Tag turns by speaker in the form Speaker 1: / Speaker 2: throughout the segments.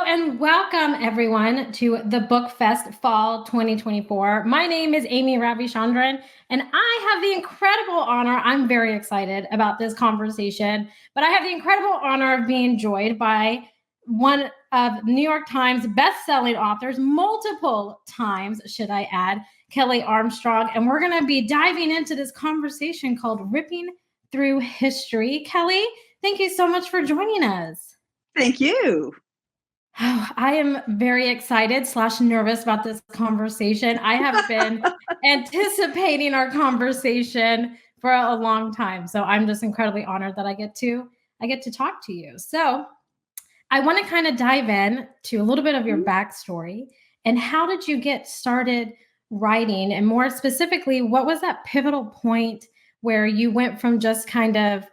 Speaker 1: and welcome everyone to the Book Fest Fall 2024. My name is Aimee Ravichandran, and I have the incredible honor, I'm very excited about this conversation, but I have the incredible honor of being joined by one of New York Times best-selling authors, multiple times, should I add, Kelley Armstrong, and we're going to be diving into this conversation called Ripping Through History. Kelley, thank you so much for joining us.
Speaker 2: Thank you.
Speaker 1: Oh, I am very excited / nervous about this conversation. I have been anticipating our conversation for a long time. So I'm just incredibly honored that I get to talk to you. So I want to kind of dive in to a little bit of your backstory and how did you get started writing? And more specifically, what was that pivotal point where you went from just kind of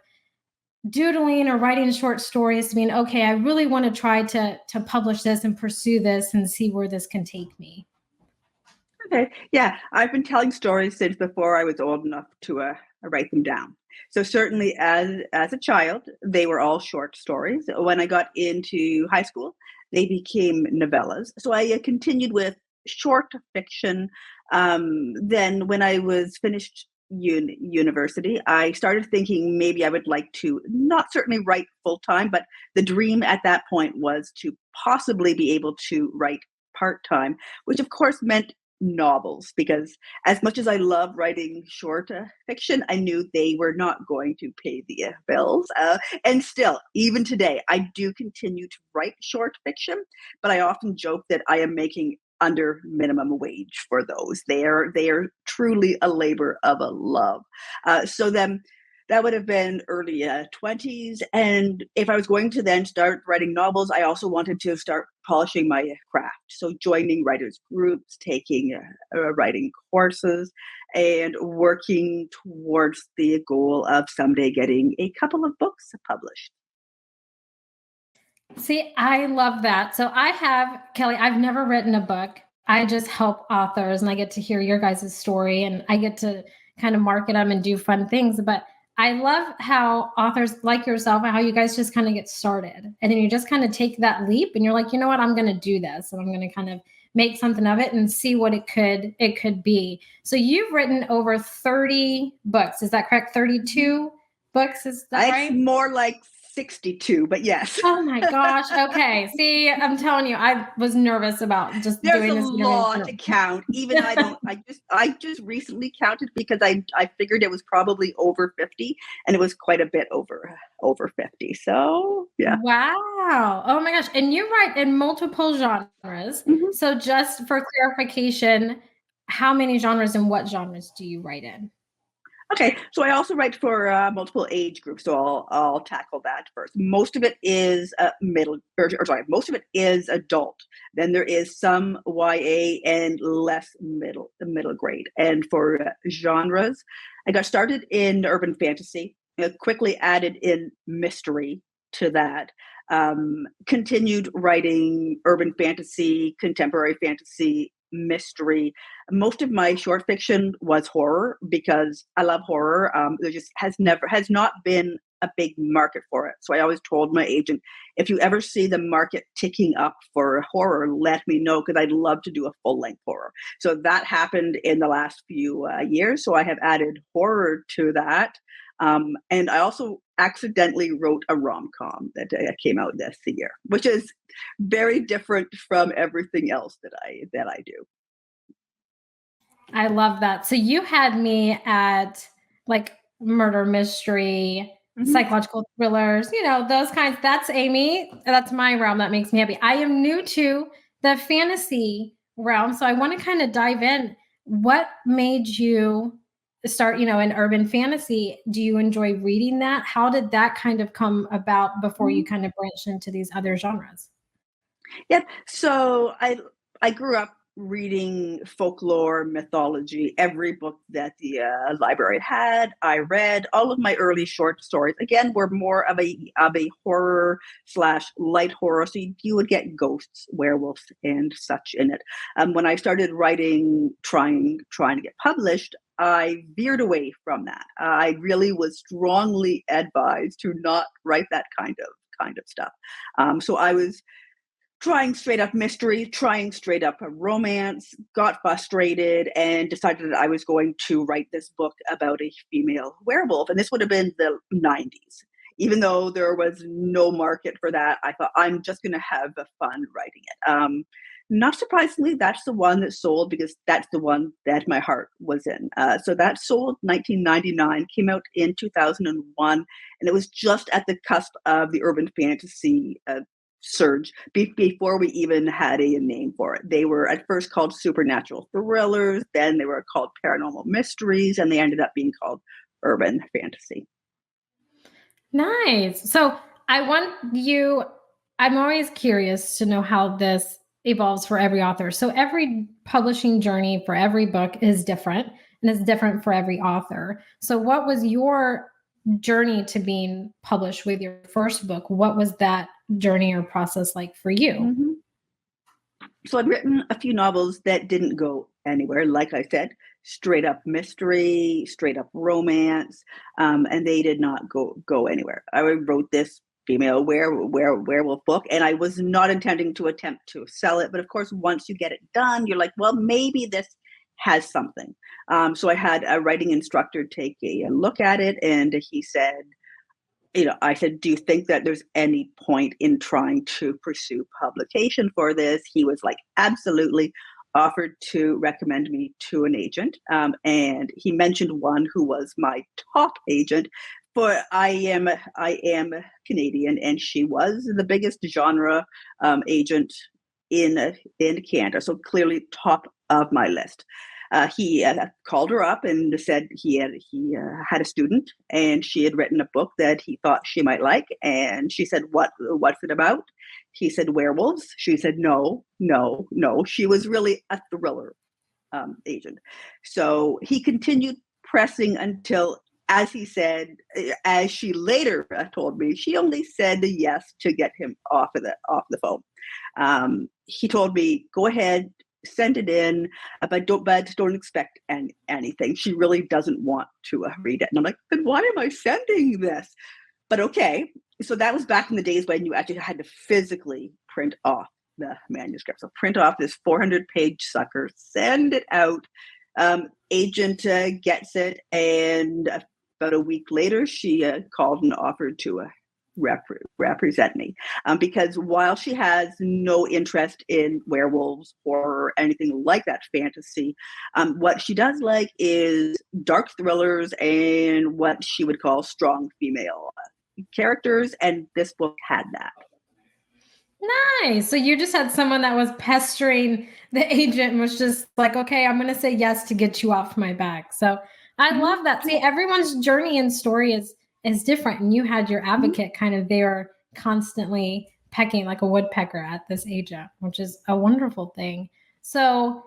Speaker 1: doodling or writing short stories to being, okay, I really want to try to publish this and pursue this and see where this can take me?
Speaker 2: Okay. Yeah, I've been telling stories since before I was old enough to write them down. So certainly as a child, they were all short stories. When I got into high school, they became novellas. So I continued with short fiction. Then when I was finished university, I started thinking maybe I would like to not certainly write full time, but the dream at that point was to possibly be able to write part time, which of course meant novels, because as much as I love writing short fiction, I knew they were not going to pay the bills. And still, even today, I do continue to write short fiction, but I often joke that I am making under minimum wage for those. They are truly a labor of love. So then that would have been early 20s. And if I was going to then start writing novels, I also wanted to start polishing my craft. So joining writers groups, taking writing courses, and working towards the goal of someday getting a couple of books published.
Speaker 1: See, I love that. So Kelley, I've never written a book. I just help authors and I get to hear your guys' story and I get to kind of market them and do fun things. But I love how authors like yourself, how you guys just kind of get started and then you just kind of take that leap and you're like, you know what, I'm going to do this and I'm going to kind of make something of it and see what it could be. So you've written over 30 books. Is that correct? 32 books? Is that right?
Speaker 2: It's more like 62, but yes.
Speaker 1: Oh my gosh. Okay. See, I'm telling you, I was nervous about just doing this.
Speaker 2: There's a lot to count. Even I just recently counted because I figured it was probably over 50 and it was quite a bit over 50. So yeah.
Speaker 1: Wow. Oh my gosh. And you write in multiple genres.
Speaker 2: Mm-hmm.
Speaker 1: So just for clarification, how many genres and what genres do you write in?
Speaker 2: Okay, so I also write for multiple age groups, so I'll tackle that first. Most of it is most of it is adult. Then there is some YA and less the middle grade. And for genres, I got started in urban fantasy, quickly added in mystery to that. Continued writing urban fantasy, contemporary fantasy, mystery. Most of my short fiction was horror because I love horror. There just has not been a big market for it. So I always told my agent, if you ever see the market ticking up for horror, let me know because I'd love to do a full length horror. So that happened in the last few years. So I have added horror to that. And I also accidentally wrote a rom-com that came out this year, which is very different from everything else that I do.
Speaker 1: I love that. So you had me at like murder mystery, psychological thrillers, those kinds. That's Aimee. That's my realm. That makes me happy. I am new to the fantasy realm. So I want to kind of dive in. What made you start, in urban fantasy? Do you enjoy reading that? How did that kind of come about before you kind of branched into these other genres?
Speaker 2: Yeah. So I grew up reading folklore, mythology, every book that the library had. I read all of my early short stories. Again, were more of a horror / light horror. So you would get ghosts, werewolves, and such in it. When I started writing, trying to get published, I veered away from that. I really was strongly advised to not write that kind of stuff. So I was trying straight up mystery, trying straight up a romance, got frustrated, and decided that I was going to write this book about a female werewolf. And this would have been the 90s. Even though there was no market for that, I thought I'm just going to have fun writing it. Not surprisingly, that's the one that sold because that's the one that my heart was in. So that sold 1999, came out in 2001, and it was just at the cusp of the urban fantasy surge before we even had a name for it. They were at first called supernatural thrillers, then they were called paranormal mysteries, and they ended up being called urban fantasy.
Speaker 1: Nice. So I'm always curious to know how this evolves for every author. So every publishing journey for every book is different, and it's different for every author. So what was your journey to being published with your first book? What was that journey or process like for you?
Speaker 2: Mm-hmm. So I'd written a few novels that didn't go anywhere. Like I said, straight up mystery, straight up romance, and they did not go anywhere. I wrote this female werewolf book, and I was not intending to attempt to sell it. But of course, once you get it done, you're like, well, maybe this has something. So I had a writing instructor take a look at it, and he said, I said, do you think that there's any point in trying to pursue publication for this? He was like, absolutely. Offered to recommend me to an agent. And he mentioned one who was my top agent. But I am Canadian, and she was the biggest genre agent in Canada. So clearly top of my list. He called her up and said he had a student, and she had written a book that he thought she might like. And she said, what's it about? He said, werewolves. She said, no. She was really a thriller agent. So he continued pressing until, as he said, as she later told me, she only said yes to get him off the phone. He told me, go ahead, send it in, but don't expect anything. She really doesn't want to read it. And I'm like, then why am I sending this? But okay. So that was back in the days when you actually had to physically print off the manuscript. So print off this 400-page sucker, send it out. Agent gets it, and about a week later, she called and offered to represent me, because while she has no interest in werewolves or anything like that fantasy, what she does like is dark thrillers and what she would call strong female characters, and this book had that.
Speaker 1: Nice. So you just had someone that was pestering the agent and was just like, okay, I'm going to say yes to get you off my back. So I love that. See, everyone's journey and story is different. And you had your advocate kind of there constantly pecking like a woodpecker at this agent, which is a wonderful thing. So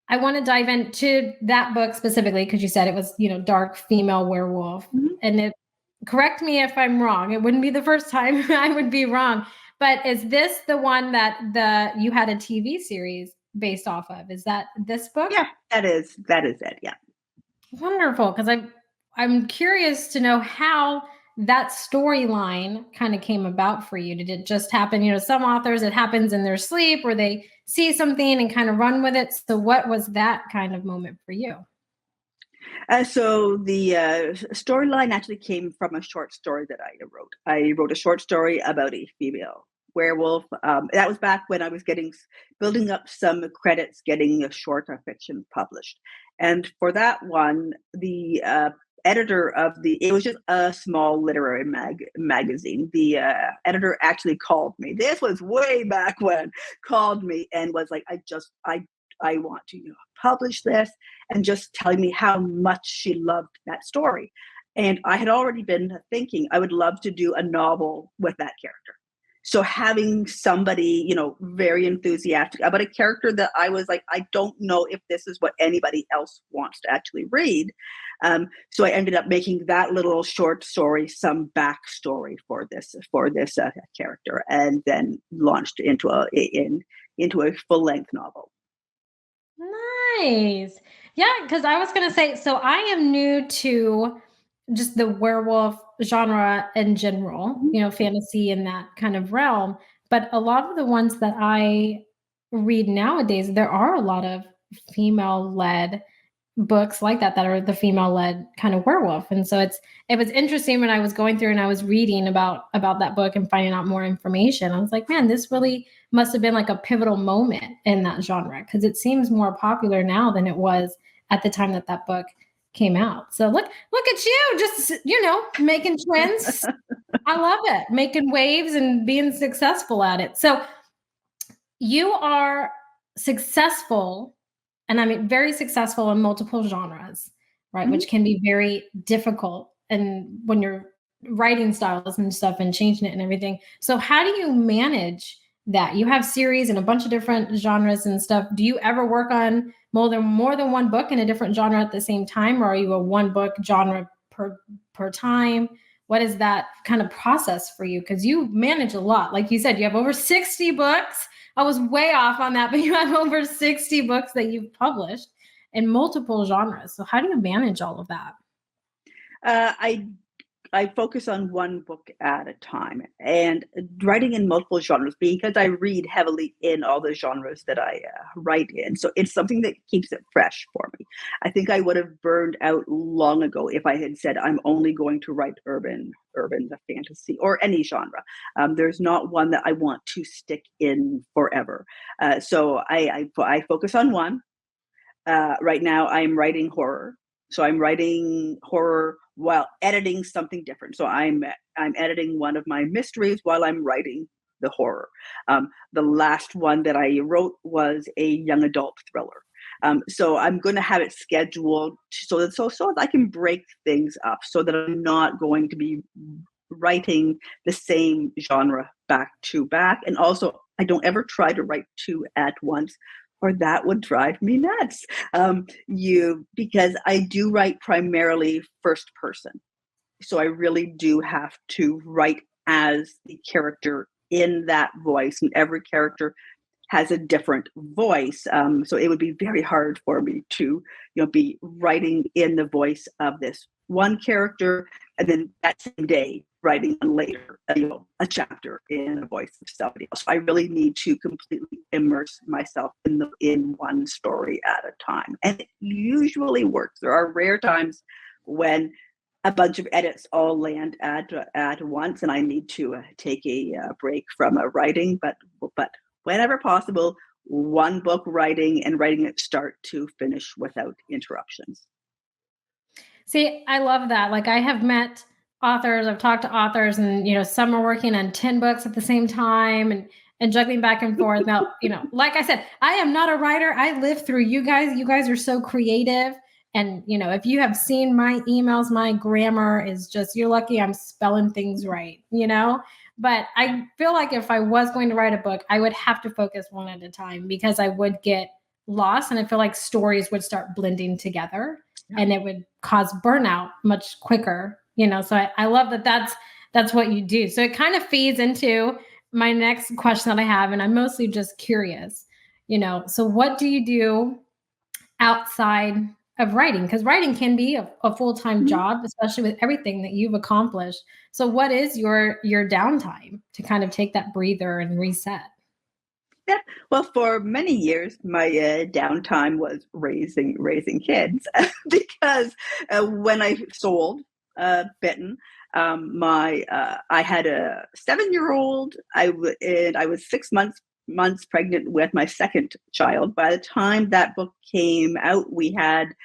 Speaker 1: I want to dive into that book specifically because you said it was, dark female werewolf. And correct me if I'm wrong. It wouldn't be the first time I would be wrong. But is this the one that you had a TV series based off of? Is that this book?
Speaker 2: Yeah, that is it. Yeah.
Speaker 1: Wonderful. Because I'm curious to know how that storyline kind of came about for you. Did it just happen? Some authors, it happens in their sleep where they see something and kind of run with it. So what was that kind of moment for you?
Speaker 2: So the storyline actually came from a short story that I wrote. I wrote a short story about a female werewolf. That was back when I was building up some credits, getting a short fiction published. And for that one, the editor it was just a small literary magazine. The editor actually called me. This was way back when, called me and was like, I want to publish this, and just telling me how much she loved that story. And I had already been thinking I would love to do a novel with that character. So having somebody, very enthusiastic about a character that I was like, I don't know if this is what anybody else wants to actually read. So I ended up making that little short story some backstory for this character, and then launched into a full-length novel.
Speaker 1: Nice. Yeah, because I was going to say, so I am new to just the werewolf genre in general, fantasy in that kind of realm. But a lot of the ones that I read nowadays, there are a lot of female-led books like that are the female-led kind of werewolf. And so it was interesting when I was going through and I was reading about that book and finding out more information. I was like, man, this really must have been like a pivotal moment in that genre, because it seems more popular now than it was at the time that book came out. So look at you, just making trends. I love it, making waves and being successful at it. So you are successful, and I mean very successful in multiple genres, right?
Speaker 2: Mm-hmm.
Speaker 1: Which can be very difficult, and when you're writing styles and stuff and changing it and everything. So how do you manage that? You have series and a bunch of different genres and stuff. Do you ever work on more than one book in a different genre at the same time, or are you a one book genre per time? What is that kind of process for you? Because you manage a lot. Like you said, you have over 60 books. I was way off on that, but you have over 60 books that you've published in multiple genres. So how do you manage all of that?
Speaker 2: I focus on one book at a time, and writing in multiple genres, because I read heavily in all the genres that I write in. So it's something that keeps it fresh for me. I think I would have burned out long ago if I had said I'm only going to write urban fantasy, or any genre. There's not one that I want to stick in forever. So I focus on one. Right now I'm writing horror. So I'm writing horror while editing something different. So I'm editing one of my mysteries while I'm writing the horror. The last one that I wrote was a young adult thriller. So I'm going to have it scheduled so that I can break things up, so that I'm not going to be writing the same genre back to back. And also, I don't ever try to write two at once, or that would drive me nuts. Because I do write primarily first person. So I really do have to write as the character in that voice, and every character has a different voice. So it would be very hard for me to, be writing in the voice of this one character, and then that same day writing on later, a chapter in the voice of somebody else. I really need to completely immerse myself in one story at a time, and it usually works. There are rare times when a bunch of edits all land at once, and I need to take a break from writing. But whenever possible, one book writing, and writing it start to finish without interruptions.
Speaker 1: See, I love that. Like, I have met authors, I've talked to authors, and some are working on 10 books at the same time and juggling back and forth. Now, like I said, I am not a writer. I live through you guys. You guys are so creative. And, if you have seen my emails, my grammar is just, you're lucky I'm spelling things right, But I feel like if I was going to write a book, I would have to focus one at a time, because I would get lost, and I feel like stories would start blending together, and it would cause burnout much quicker, So I love that that's what you do. So it kind of feeds into my next question that I have, and I'm mostly just curious, so what do you do outside of writing? Because writing can be a full-time job, especially with everything that you've accomplished. So what is your downtime to kind of take that breather and reset?
Speaker 2: Yeah, well, for many years, my downtime was raising kids, because when I sold Bitten, I had a 7-year-old. And I was 6 months pregnant with my second child. By the time that book came out, we had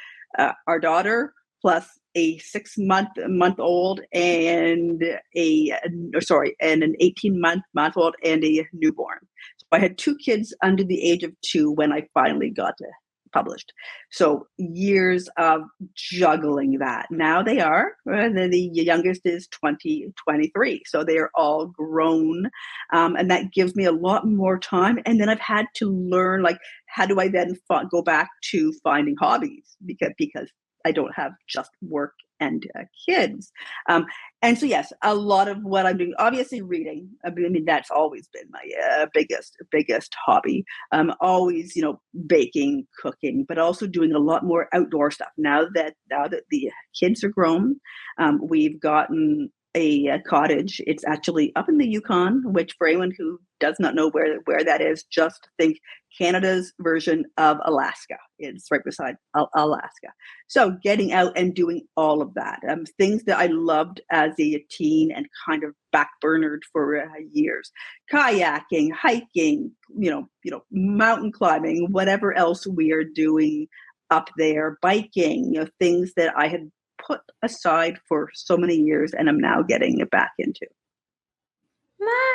Speaker 2: our daughter plus a 6-month old and an 18-month old and a newborn. So I had 2 kids under the age of 2 when I finally got published. So years of juggling that. Now they are, the youngest is 23. So they are all grown. And that gives me a lot more time. And then I've had to learn, like, how do I then go back to finding hobbies? Because I don't have just work and kids. And so, yes, a lot of what I'm doing, obviously reading. I mean, that's always been my biggest hobby. Always, baking, cooking, but also doing a lot more outdoor stuff. Now that the kids are grown, we've gotten a cottage. It's actually up in the Yukon, which for anyone who does not know where that is, just think Canada's version of Alaska. It's right beside Alaska. So getting out and doing all of that, things that I loved as a teen and kind of backburnered for years, kayaking, hiking, mountain climbing, whatever else we are doing up there, biking, things that I had put aside for so many years and I'm now getting it back into.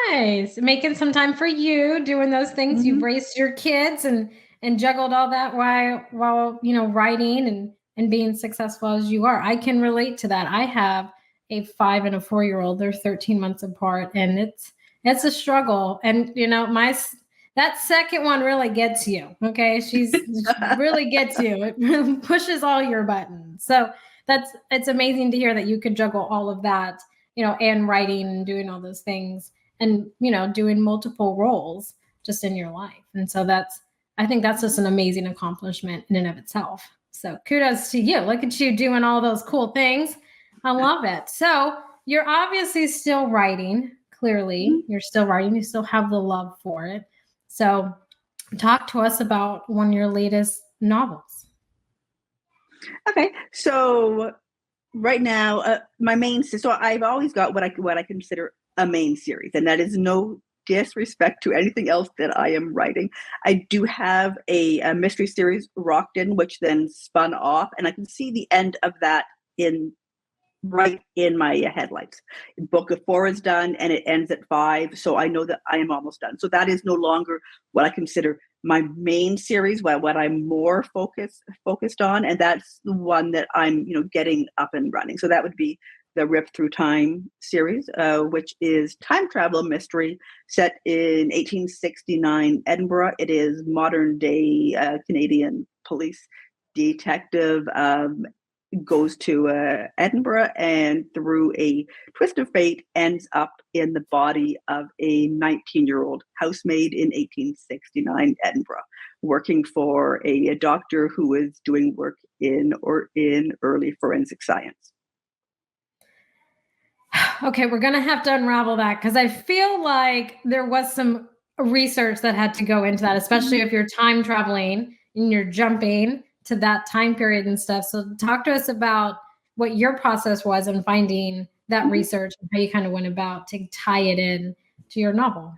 Speaker 1: Nice. Making some time for you, doing those things. You've raised your kids and juggled all that while writing and being successful as you are. I can relate to that. I have a 5 and a 4-year-old. They're 13 months apart, and it's a struggle. And that second one really gets you. Okay. She really gets you. It really pushes all your buttons. So it's amazing to hear that you could juggle all of that, and writing and doing all those things and, doing multiple roles just in your life. And so I think that's just an amazing accomplishment in and of itself. So kudos to you. Look at you doing all those cool things. I love it. So you're obviously still writing. Clearly, you're still writing. You still have the love for it. So talk to us about one of your latest novels.
Speaker 2: Okay. So right now, so I've always got what I consider a main series, and that is no disrespect to anything else that I am writing. I do have a mystery series, Rocked In, which then spun off, and I can see the end of that right in my headlights. Book of 4 is done and it ends at 5. So I know that I am almost done. So that is no longer what I consider my main series, what I'm more focused on. And that's the one that I'm, getting up and running. So that would be the Rip Through Time series, which is time travel mystery set in 1869 Edinburgh. It is modern day Canadian police detective goes to Edinburgh and through a twist of fate ends up in the body of a 19-year-old housemaid in 1869 Edinburgh, working for a doctor who is doing work in early forensic science.
Speaker 1: Okay, we're going to have to unravel that because I feel like there was some research that had to go into that, especially if you're time traveling and you're jumping to that time period and stuff. So talk to us about what your process was in finding that research and how you kind of went about to tie it in to your novel.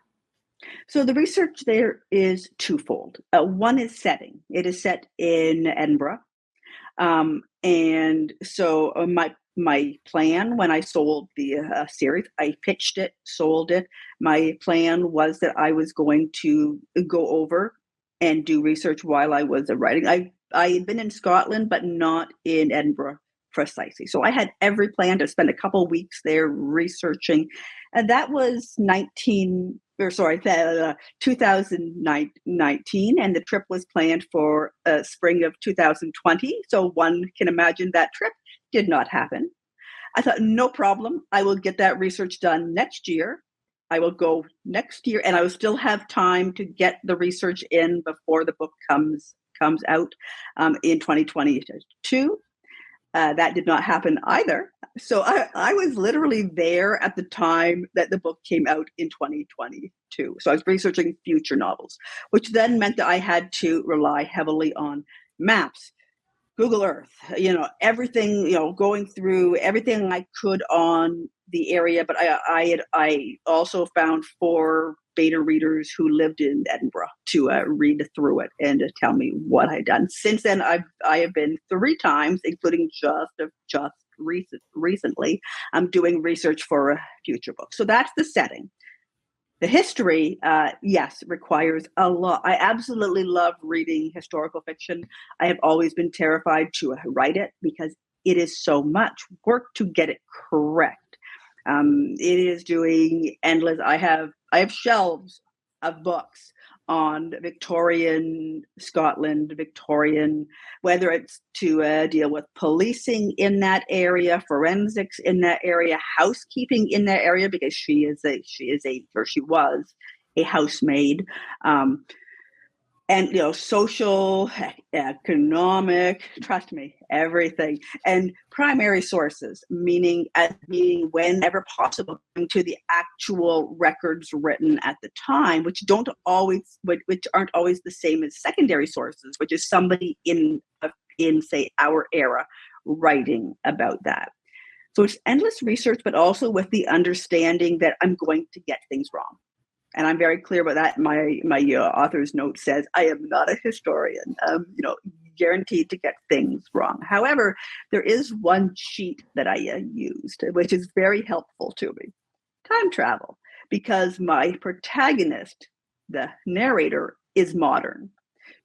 Speaker 2: So the research there is twofold. One is setting. It is set in Edinburgh. And so my plan when I sold the series, I pitched it, sold it. My plan was that I was going to go over and do research while I was writing. I had been in Scotland, but not in Edinburgh precisely. So I had every plan to spend a couple of weeks there researching. And that was 2019. And the trip was planned for spring of 2020. So one can imagine that trip did not happen. I thought, no problem. I will get that research done next year. I will go next year and I will still have time to get the research in before the book comes out in 2022. That did not happen either. So I was literally there at the time that the book came out in 2022. So I was researching future novels, which then meant that I had to rely heavily on maps, Google Earth, everything, going through everything I could on the area. But I also found 4 beta readers who lived in Edinburgh to read through it and to tell me what I'd done. Since then, I have been 3 times, including just recently. I'm doing research for a future book. So that's the setting. The history, yes, requires a lot. I absolutely love reading historical fiction. I have always been terrified to write it because it is so much work to get it correct. It is doing endless. I have shelves of books on Victorian Scotland, whether it's to deal with policing in that area, forensics in that area, housekeeping in that area, because she was a housemaid. and social, economic, trust me, everything, and primary sources, meaning whenever possible to the actual records written at the time, which aren't always the same as secondary sources, which is somebody in say our era writing about that. So it's endless research, but also with the understanding that I'm going to get things wrong. And I'm very clear about that. My author's note says, I am not a historian, guaranteed to get things wrong. However, there is one cheat that I used, which is very helpful to me. Time travel, because my protagonist, the narrator, is modern.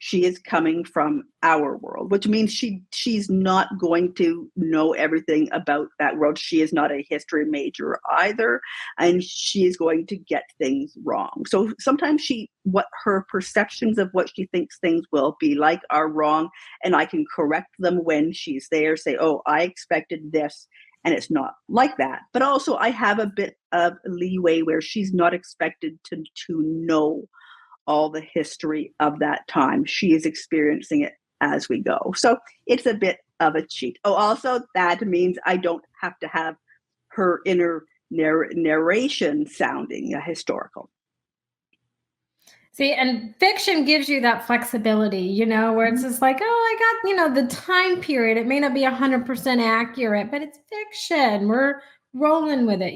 Speaker 2: She is coming from our world, which means she's not going to know everything about that world. She is not a history major either, and she is going to get things wrong. So sometimes what her perceptions of what she thinks things will be like are wrong, and I can correct them when she's there, say, oh, I expected this, and it's not like that. But also I have a bit of leeway where she's not expected to know all the history of that time. She is experiencing it as we go. So it's a bit of a cheat. Oh, also that means I don't have to have her inner narration sounding historical.
Speaker 1: See, and fiction gives you that flexibility, where it's just like, oh, I got, the time period. It may not be 100% accurate, but it's fiction. We're rolling with it.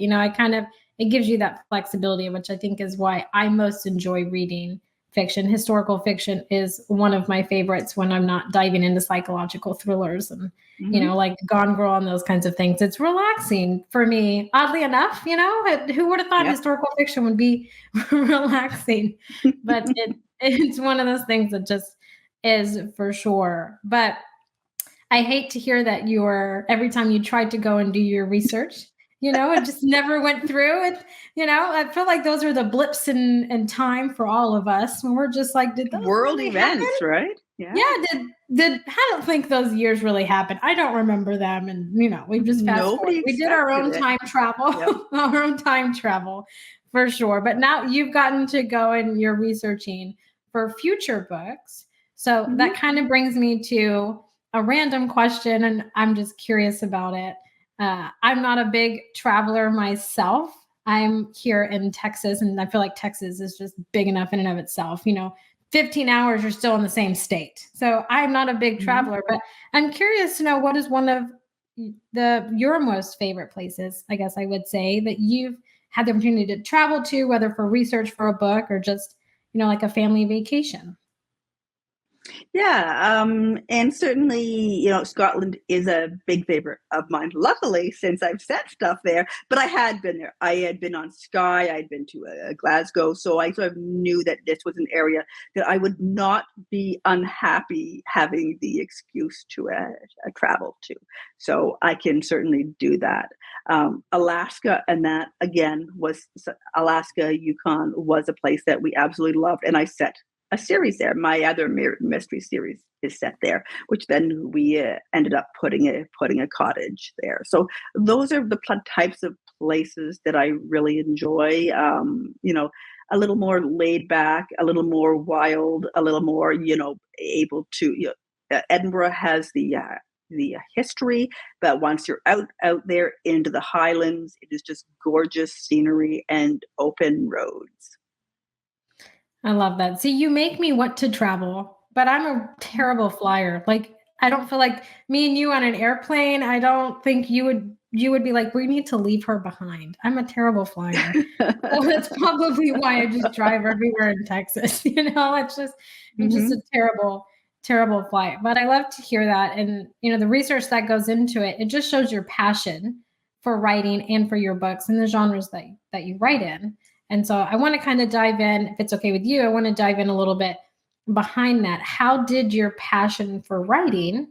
Speaker 1: It gives you that flexibility, which I think is why I most enjoy reading fiction. Historical fiction is one of my favorites when I'm not diving into psychological thrillers and, like Gone Girl and those kinds of things. It's relaxing for me. Oddly enough, who would have thought historical fiction would be relaxing? But it's one of those things that just is for sure. But I hate to hear that every time you tried to go and do your research, it just never went through. It, I feel like those are the blips in time for all of us when we're just like, did those
Speaker 2: world
Speaker 1: really
Speaker 2: events,
Speaker 1: happen?
Speaker 2: right?
Speaker 1: Yeah. I don't think those years really happened. I don't remember them. And, we just fast forward. We did our own time travel, our own time travel for sure. But now you've gotten to go and you're researching for future books. So that kind of brings me to a random question, and I'm just curious about it. I'm not a big traveler myself. I'm here in Texas, and I feel like Texas is just big enough in and of itself. 15 hours, you're still in the same state. So I'm not a big traveler, but I'm curious to know what is one of your most favorite places, I guess I would say, that you've had the opportunity to travel to, whether for research for a book or just, like a family vacation.
Speaker 2: Yeah, and certainly, Scotland is a big favorite of mine. Luckily, since I've set stuff there, but I had been there. I had been on Skye. I'd been to Glasgow, so I sort of knew that this was an area that I would not be unhappy having the excuse to travel to. So I can certainly do that. Alaska, and that again Alaska, Yukon was a place that we absolutely loved, and I set a series there. My other mystery series is set there, which then we ended up putting a cottage there. So those are the types of places that I really enjoy. A little more laid back, a little more wild, a little more, able to. Edinburgh has the history, but once you're out there into the Highlands, it is just gorgeous scenery and open roads.
Speaker 1: I love that. See, you make me want to travel, but I'm a terrible flyer. Like, I don't feel like me and you on an airplane. I don't think you would be like, we need to leave her behind. I'm a terrible flyer. So that's probably why I just drive everywhere in Texas. It's just, I'm just a terrible, terrible flyer. But I love to hear that. And, the research that goes into it, it just shows your passion for writing and for your books and the genres that you write in. And so I want to kind of dive in, if it's okay with you, I want to dive in a little bit behind that. How did your passion for writing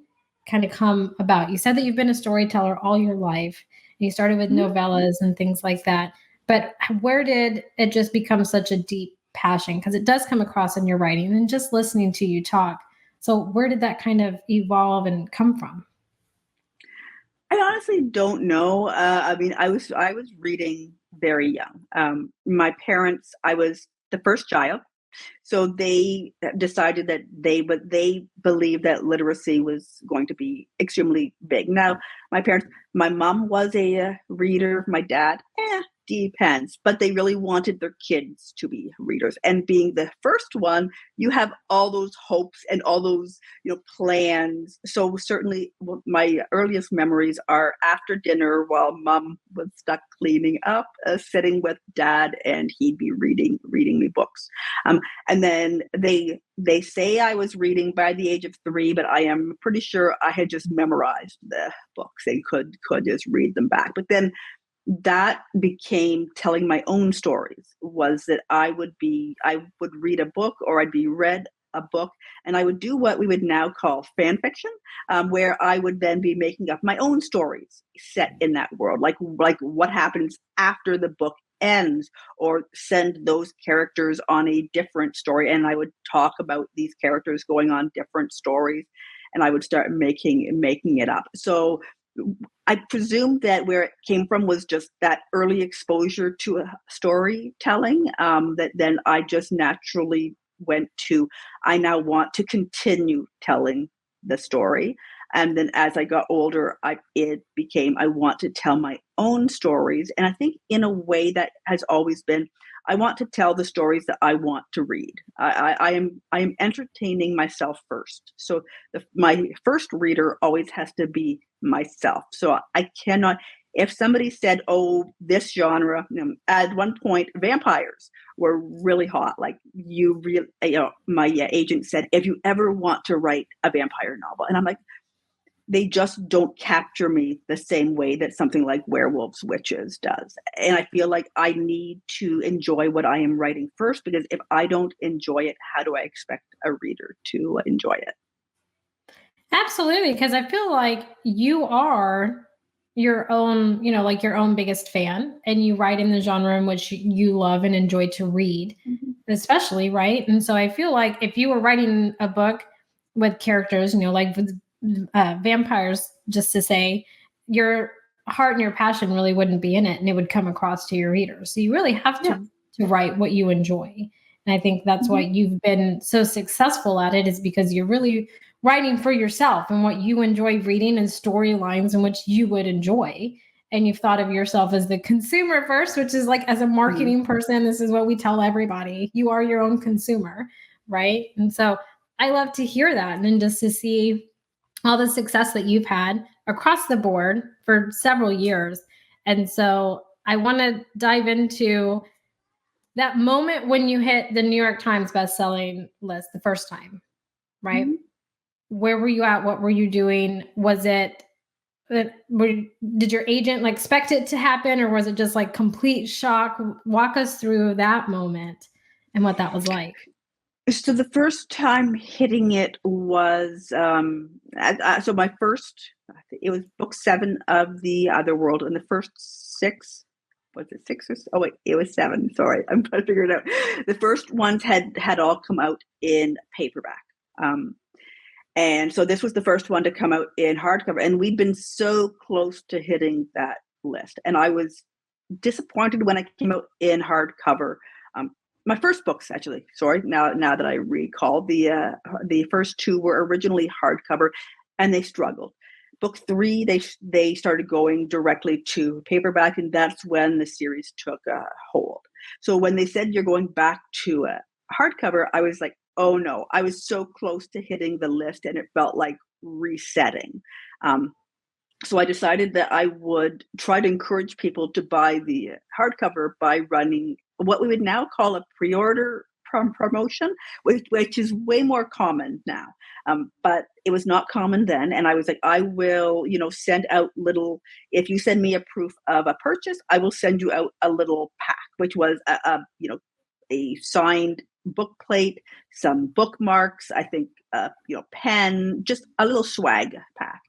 Speaker 1: kind of come about? You said that you've been a storyteller all your life, and you started with novellas and things like that. But where did it just become such a deep passion? Because it does come across in your writing and just listening to you talk. So where did that kind of evolve and come from?
Speaker 2: I honestly don't know. I mean, I was reading very young. My parents, I was the first child. So they decided that they believed that literacy was going to be extremely big. Now, my mom was a reader, my dad, depends, but they really wanted their kids to be readers. And being the first one, you have all those hopes and all those, plans. So certainly my earliest memories are after dinner while mom was stuck cleaning up, sitting with dad, and he'd be reading me books. And then they say I was reading by the age of 3, but I am pretty sure I had just memorized the books and could just read them back. But then that became telling my own stories. Was that I would read a book, or I'd be read a book, and I would do what we would now call fan fiction, where I would then be making up my own stories set in that world, like what happens after the book ends, or send those characters on a different story, and I would talk about these characters going on different stories, and I would start making it up. So I presume that where it came from was just that early exposure to storytelling, that then I just naturally went to, I now want to continue telling the story. And then as I got older, it became, I want to tell my own stories. And I think in a way that has always been, I want to tell the stories that I want to read. I am entertaining myself first. So my first reader always has to be myself. So I cannot, if somebody said, oh, this genre, at one point, vampires were really hot. Like my agent said, if you ever want to write a vampire novel, and I'm like, they just don't capture me the same way that something like Werewolves, Witches does. And I feel like I need to enjoy what I am writing first, because if I don't enjoy it, how do I expect a reader to enjoy it?
Speaker 1: Absolutely, because I feel like you are your own, like your own biggest fan, and you write in the genre in which you love and enjoy to read, especially, right? And so I feel like if you were writing a book with characters, like with vampires, just to say, your heart and your passion really wouldn't be in it, and it would come across to your readers. So you really have to write what you enjoy. And I think that's why you've been so successful at it, is because you're really writing for yourself and what you enjoy reading, and storylines in which you would enjoy. And you've thought of yourself as the consumer first, which is like, as a marketing person, this is what we tell everybody. You are your own consumer, right? And so I love to hear that, and then just to see all the success that you've had across the board for several years. And so I want to dive into that moment when you hit the New York Times bestselling list the first time, right? Where were you at? What were you doing? Was it, did your agent expect it to happen, or was it just like complete shock? Walk us through that moment and what that was like.
Speaker 2: So the first time hitting it was, so my first, it was book 7 of The Other World, and the first 6, was it 6 or, oh wait, it was 7. Sorry, I'm trying to figure it out. The first ones had all come out in paperback. And so this was the first one to come out in hardcover, and we'd been so close to hitting that list. And I was disappointed when it came out in hardcover. My first books, actually, sorry, now that I recall, the first 2 were originally hardcover, and they struggled. Book 3, they started going directly to paperback, and that's when the series took a hold. So when they said you're going back to hardcover, I was like, oh no, I was so close to hitting the list, and it felt like resetting. So I decided that I would try to encourage people to buy the hardcover by running what we would now call a pre-order promotion, which is way more common now. But it was not common then. And I was like, I will, send out little, if you send me a proof of a purchase, I will send you out a little pack, which was a signed book plate, some bookmarks, I think, pen, just a little swag pack.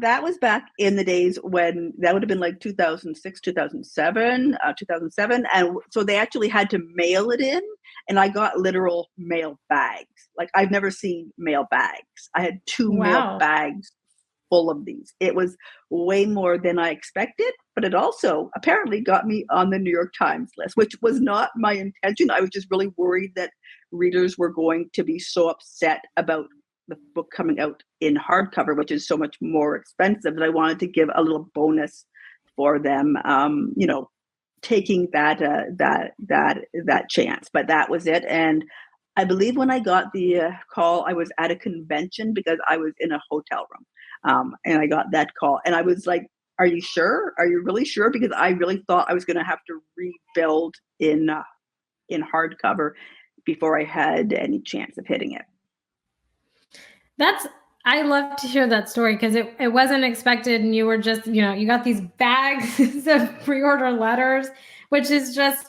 Speaker 2: That was back in the days when that would have been like 2006, 2007. And so they actually had to mail it in, and I got literal mail bags. Like, I've never seen mail bags. I had 2 mail bags full of these. It was way more than I expected, but it also apparently got me on the New York Times list, which was not my intention. I was just really worried that readers were going to be so upset about the book coming out in hardcover, which is so much more expensive, that I wanted to give a little bonus for them, taking that chance. But that was it. And I believe when I got the call, I was at a convention because I was in a hotel room, and I got that call, and I was like, "Are you sure? Are you really sure?" Because I really thought I was going to have to rebuild in hardcover before I had any chance of hitting it.
Speaker 1: I love to hear that story because it wasn't expected, and you were just, you got these bags of pre-order letters, which is just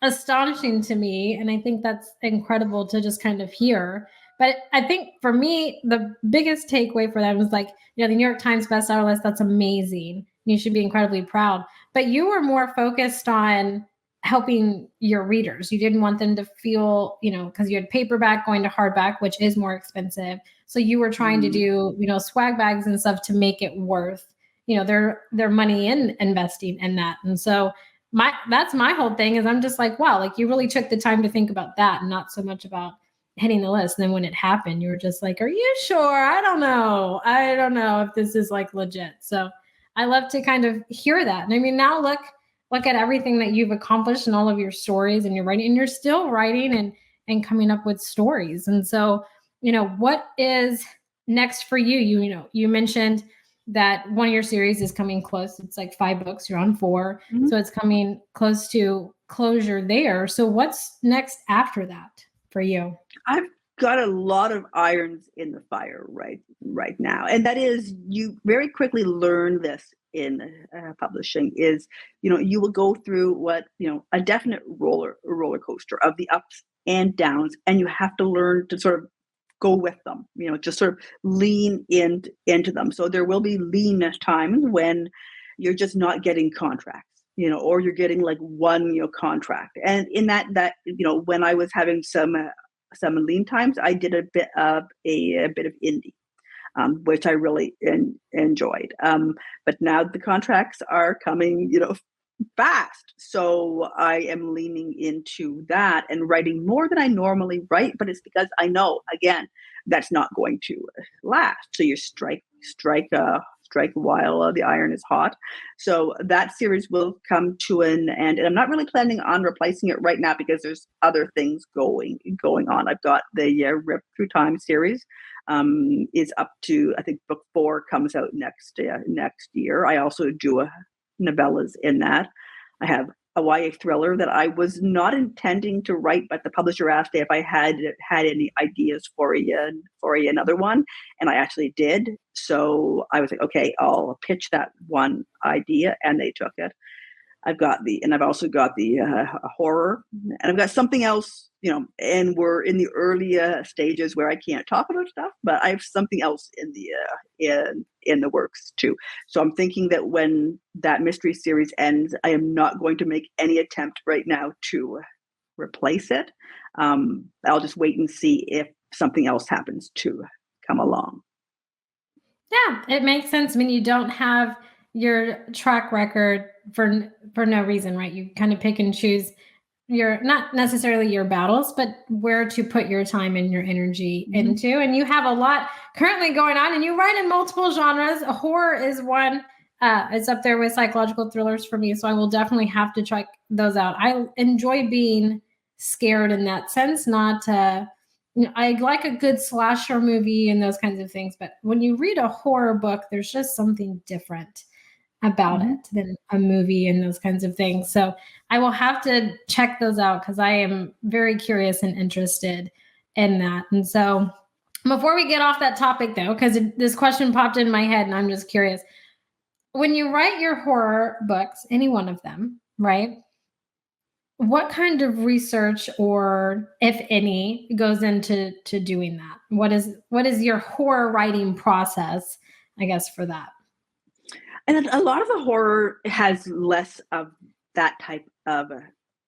Speaker 1: astonishing to me. And I think that's incredible to just kind of hear. But I think for me, the biggest takeaway for them was like, the New York Times bestseller list, that's amazing. You should be incredibly proud. But you were more focused on helping your readers. You didn't want them to feel, because you had paperback going to hardback, which is more expensive. So you were trying to do, swag bags and stuff to make it worth, their money in investing in that. And so that's my whole thing is I'm just like, wow, like you really took the time to think about that and not so much about hitting the list. And then when it happened, you were just like, are you sure? I don't know if this is like legit. So I love to kind of hear that. And I mean, now look at everything that you've accomplished in all of your stories, and you're writing, and you're still writing and coming up with stories. And so, what is next for you? You mentioned that one of your series is coming close. It's like 5 books. You're on 4. Mm-hmm. So it's coming close to closure there. So what's next after that for you?
Speaker 2: I've got a lot of irons in the fire right now. And that is, you very quickly learn this in publishing is, you will go through a definite roller coaster of the ups and downs, and you have to learn to sort of go with them, just sort of lean into them. So there will be lean times when you're just not getting contracts, or you're getting like one, contract. And in that, when I was having some lean times, I did a bit of indie, which I really enjoyed. But now the contracts are coming, fast. So I am leaning into that and writing more than I normally write, but it's because I know, again, that's not going to last. So you strike while the iron is hot. So that series will come to an end, and I'm not really planning on replacing it right now because there's other things going on. I've got the Rip Through Time series, is up to, I think book 4 comes out next year. I also do novellas in that. I have a YA thriller that I was not intending to write, but the publisher asked if I had any ideas for another one, and I actually did. So I was like, okay, I'll pitch that one idea, and they took it. I've also got the horror, and I've got something else, and we're in the early stages where I can't talk about stuff, but I have something else in the works too. So I'm thinking that when that mystery series ends, I am not going to make any attempt right now to replace it. I'll just wait and see if something else happens to come along.
Speaker 1: Yeah, it makes sense. I mean, you don't have your track record for no reason, right? You kind of pick and choose not necessarily your battles, but where to put your time and your energy into. And you have a lot currently going on, and you write in multiple genres. Horror is one. It's up there with psychological thrillers for me. So I will definitely have to check those out. I enjoy being scared in that sense, not I like a good slasher movie and those kinds of things. But when you read a horror book, there's just something different about it than a movie and those kinds of things. So I will have to check those out because I am very curious and interested in that. And so before we get off that topic though, because this question popped in my head and I'm just curious, when you write your horror books, any one of them, right? What kind of research, or if any, goes into doing that? What is your horror writing process, I guess, for that?
Speaker 2: And a lot of the horror has less of that type of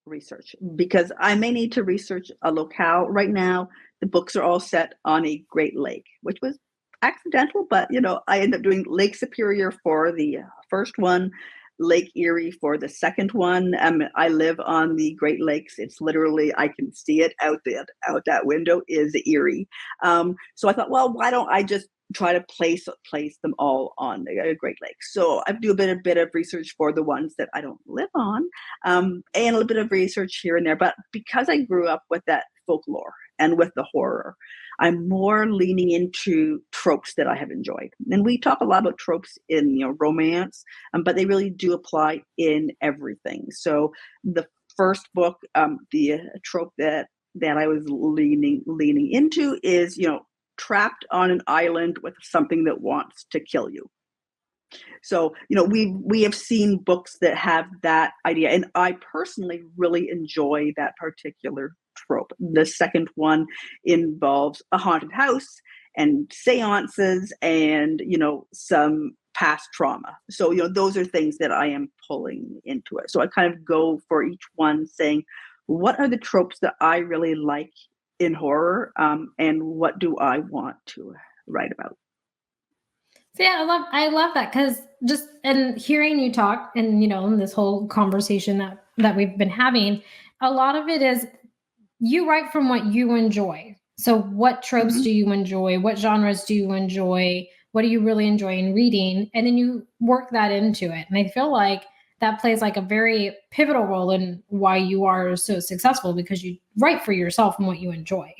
Speaker 2: research, because I may need to research a locale. Right now, the books are all set on a Great Lake, which was accidental, but I ended up doing Lake Superior for the first one, Lake Erie for the second one. I live on the Great Lakes. It's literally, I can see it out that window is Erie. So I thought, well, why don't I just try to place them all on the Great Lakes? So I do a bit of research for the ones that I don't live on, and a little bit of research here and there. But because I grew up with that folklore and with the horror, I'm more leaning into tropes that I have enjoyed. And we talk a lot about tropes in romance, but they really do apply in everything. So the first book, the trope that I was leaning into is trapped on an island with something that wants to kill you. So we have seen books that have that idea, and I personally really enjoy that particular trope. The second one involves a haunted house and seances and some past trauma. So those are things that I am pulling into it. So I kind of go for each one saying, what are the tropes that I really like in horror, and what do I want to write about?
Speaker 1: So yeah, I love that, because just and hearing you talk, and in this whole conversation that we've been having, a lot of it is you write from what you enjoy. So what tropes
Speaker 2: Mhm.
Speaker 1: do you enjoy? What genres do you enjoy? What do you really enjoy in reading? And then you work that into it. And I feel like that plays like a very pivotal role in why you are so successful, because you write for yourself and what you enjoy.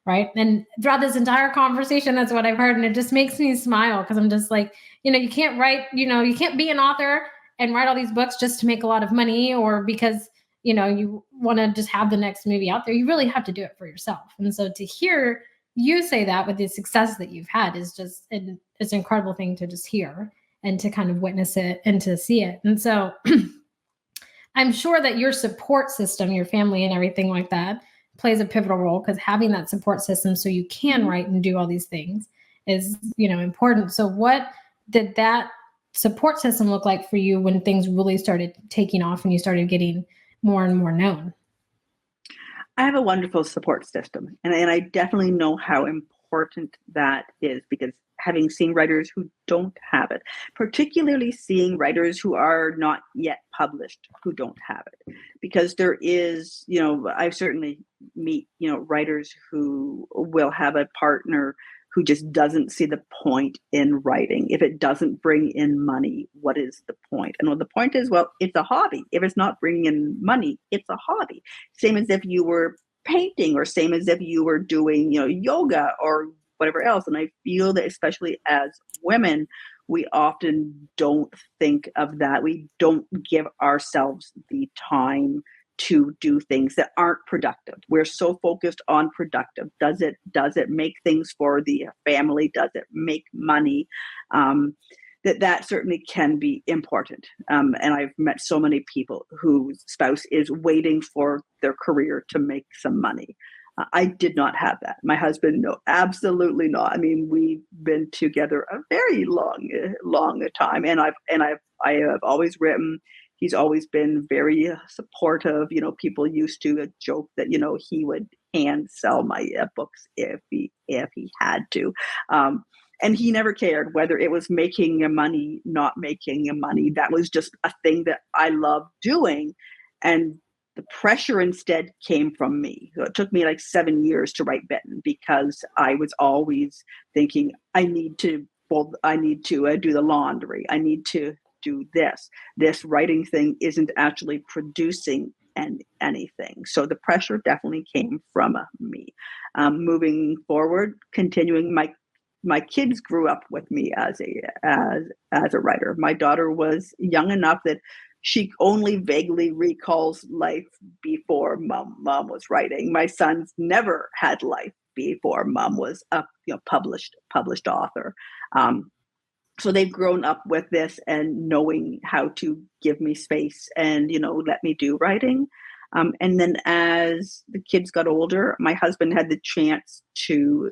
Speaker 1: Right. And throughout this entire conversation, that's what I've heard. And it just makes me smile, because I'm just like, you can't write, you can't be an author and write all these books just to make a lot of money, or because you want to just have the next movie out there. You really have to do it for yourself. And so to hear you say that with the success that you've had is just, it's an incredible thing to just hear and to kind of witness it and to see it. And so I'm sure that your support system, your family and everything like that, plays a pivotal role, because having that support system so you can write and do all these things is, important. So what did that support system look like for you when things really started taking off and you started getting more and more known?
Speaker 2: I have a wonderful support system, and I definitely know how important that is, because having seen writers who don't have it, particularly seeing writers who are not yet published who don't have it, because there is, I certainly meet, writers who will have a partner who just doesn't see the point in writing. If it doesn't bring in money, what is the point? And the point is, well, it's a hobby. If it's not bringing in money, it's a hobby. Same as if you were painting, or same as if you were doing, yoga or whatever else. And I feel that especially as women, we often don't think of that. We don't give ourselves the time to do things that aren't productive. We're so focused on productive. Does it make things for the family? Does it make money? That certainly can be important. And I've met so many people whose spouse is waiting for their career to make some money. I did not have that. My husband, no, absolutely not. I mean, we've been together a very long time, and I have always written. He's always been very supportive. People used to joke that he would hand sell my books if he had to. And he never cared whether it was making money, not making money. That was just a thing that I loved doing. And the pressure instead came from me. So it took me like 7 years to write Bitten, because I was always thinking, I need to do the laundry. I need to do this. This writing thing isn't actually producing anything. So the pressure definitely came from me. Moving forward, continuing my kids grew up with me as a writer. My daughter was young enough that she only vaguely recalls life before mom was writing. My sons never had life before mom was a published author. So they've grown up with this and knowing how to give me space and let me do writing. And then as the kids got older, my husband had the chance to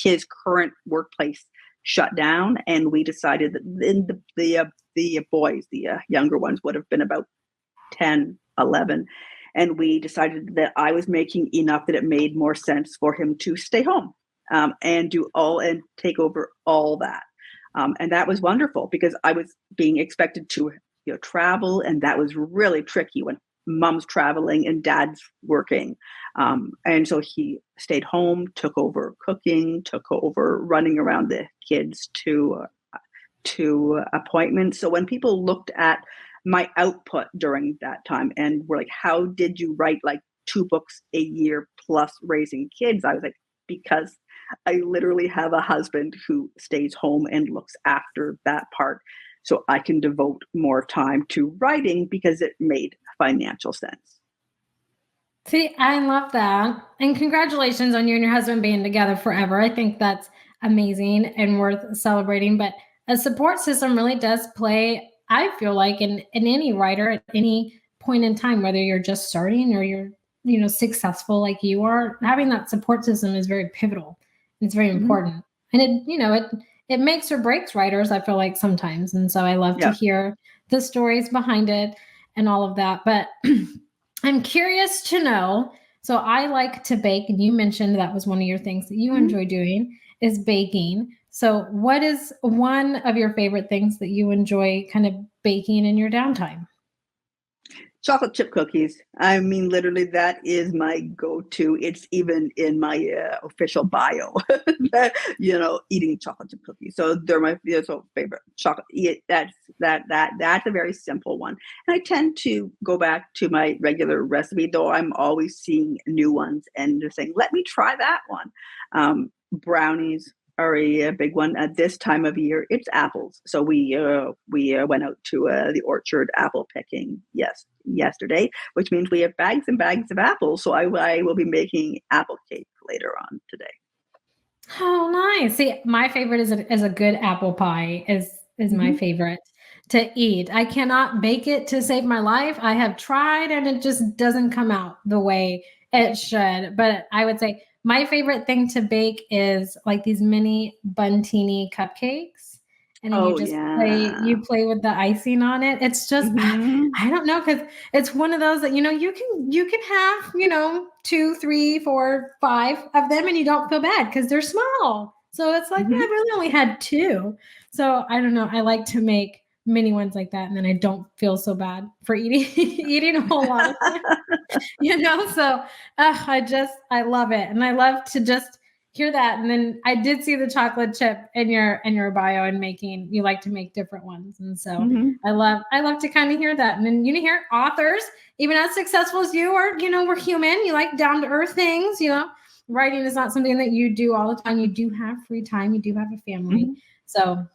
Speaker 2: his current workplace shut down, and we decided that the boys, the younger ones, would have been about 10, 11, and we decided that I was making enough that it made more sense for him to stay home. and take over all that. And that was wonderful because I was being expected to travel, and that was really tricky when mom's traveling and dad's working. And so he stayed home, took over cooking, took over running around the kids to appointments. So when people looked at my output during that time and were like, how did you write like 2 books a year plus raising kids? I was like, because I literally have a husband who stays home and looks after that part. So I can devote more time to writing because it made financial sense.
Speaker 1: See, I love that. And congratulations on you and your husband being together forever. I think that's amazing and worth celebrating. But a support system really does play, I feel like, in any writer at any point in time, whether you're just starting or you're, successful like you are, having that support system is very pivotal. It's very important. And it makes or breaks writers, I feel like, sometimes. And so I love to hear the stories behind it and all of that. But I'm curious to know, so I like to bake, and you mentioned that was one of your things that you enjoy doing is baking. So what is one of your favorite things that you enjoy kind of baking in your downtime?
Speaker 2: Chocolate chip cookies. I mean, literally, that is my go-to. It's even in my official bio, eating chocolate chip cookies. So they're my favorite chocolate. That's a very simple one. And I tend to go back to my regular recipe, though I'm always seeing new ones and just saying, let me try that one. Brownies are a big one at this time of year. It's apples. So we went out to the orchard apple picking yesterday, which means we have bags and bags of apples. So I will be making apple cake later on today.
Speaker 1: Oh, nice. See, my favorite is a good apple pie is my favorite to eat. I cannot bake it to save my life. I have tried and it just doesn't come out the way it should. But I would say my favorite thing to bake is like these mini buntini cupcakes. And then you play with the icing on it. It's just, I don't know, because it's one of those that, you can have, 2, 3, 4, 5 of them and you don't feel bad because they're small. So it's like, I've really only had 2. So I don't know. I like to make mini ones like that. And then I don't feel so bad for eating a whole lot of them, so I love it. And I love to just hear that. And then I did see the chocolate chip in your bio and you like to make different ones. And so I love to kind of hear that. And then, hear authors, even as successful as you are, we're human. You like down to earth things, writing is not something that you do all the time. You do have free time. You do have a family. So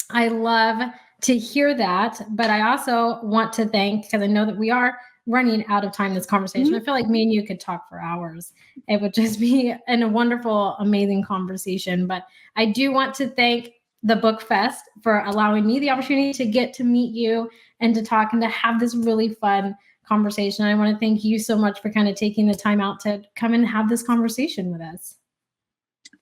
Speaker 1: I love to hear that. But I also want to thank, because I know that we are running out of time this conversation. I feel like me and you could talk for hours. It would just be a wonderful, amazing conversation. But I do want to thank the Book Fest for allowing me the opportunity to get to meet you and to talk and to have this really fun conversation. I want to thank you so much for kind of taking the time out to come and have this conversation with us.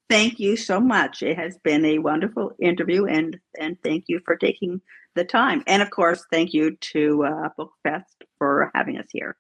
Speaker 2: Thank you so much. It has been a wonderful interview, and thank you for taking the time. And of course, thank you to Book Fest for having us here.